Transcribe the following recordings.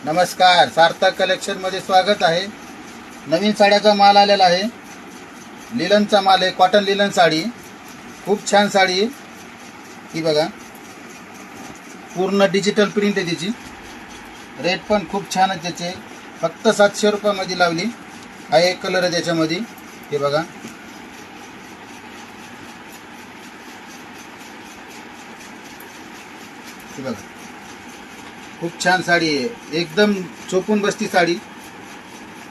नमस्कार, सार्थक कलेक्शन मध्ये स्वागत आहे। नवीन साड्याचा माल आलेला आहे। लिलनचा माल आहे, कॉटन लिलन साडी। खूप छान साडी आहे ही बघा, पूर्ण डिजिटल प्रिंट आहे त्याची। रेट पण खूप छान आहे त्याचे, फक्त 700 रुपयामध्ये लावली। हा एक कलर आहे त्याच्यामध्ये, हे बघा। हे बघा, खूप छान साडी आहे, एकदम चोपून बसती साडी।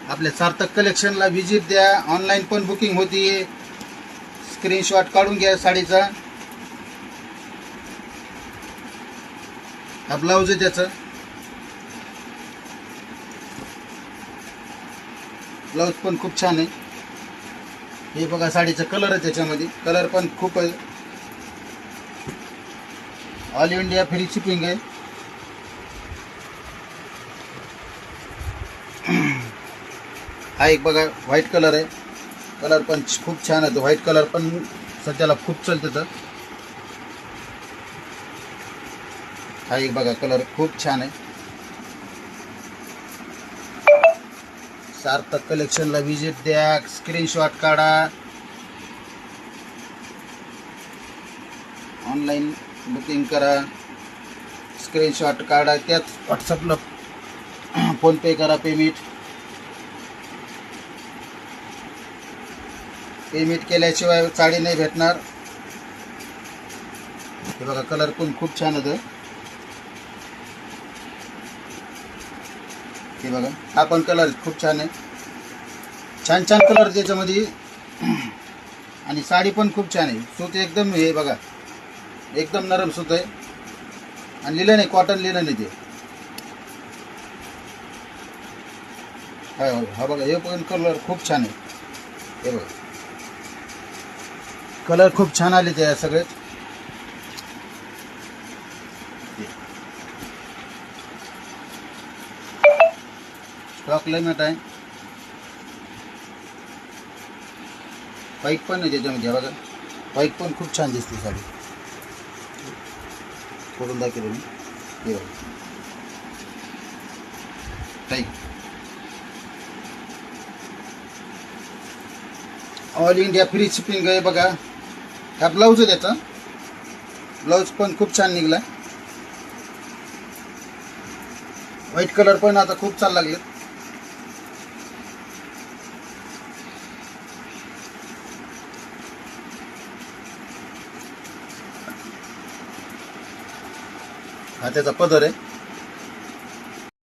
आपल्या सार्थक कलेक्शनला विजिट द्या। ऑनलाईन पण बुकिंग होती, स्क्रीनशॉट काढून घ्या साडीचा। हा ब्लाउज आहे त्याचा, ब्लाउज पण खूप छान आहे। हे बघा साडीचा कलर आहे त्याच्यामध्ये, कलर पण खूप आहे। ऑल इंडिया फ्री शिपिंग आहे। हा एक बघा व्हाईट कलर आहे, कलर पण खूप छान आहे। तो व्हाईट कलर पण सध्याला खूप चालतं तर। हा एक बघा कलर खूप छान आहे। सार्थक कलेक्शनला विजिट द्या, स्क्रीनशॉट काढा, ऑनलाईन बुकिंग करा, स्क्रीनशॉट काढा, त्याच व्हॉट्सअपला फोन पे करा। पेमेंट केल्याशिवाय साडी नाही भेटणार। हे बघा कलर पण खूप छान आहे। हे बघा हा पण कलर खूप छान आहे, छान छान कलर त्याच्यामध्ये। आणि साडी पण खूप छान आहे, सूत एकदम हे बघा एकदम नरम सूत आहे। आणि लिलन आहे, कॉटन लिलन आहे ते। हा बघा हे पण कलर खूप छान आहे। हे बघा कलर खूप छान आले ते सगळे। स्टॉक लिमिट आहे। व्हाईट पण आहे त्याच्यामध्ये, बघा व्हाईट पण खूप छान दिसते साडी। फोडून दाखवले मी, हे बघा white. All India free shipping आहे बघा। हा ब्लाऊज आहे त्याचा, ब्लाऊज पण खूप छान निघला। व्हाईट कलर पण आता खूप चाल लागले। हा त्याचा पदर आहे।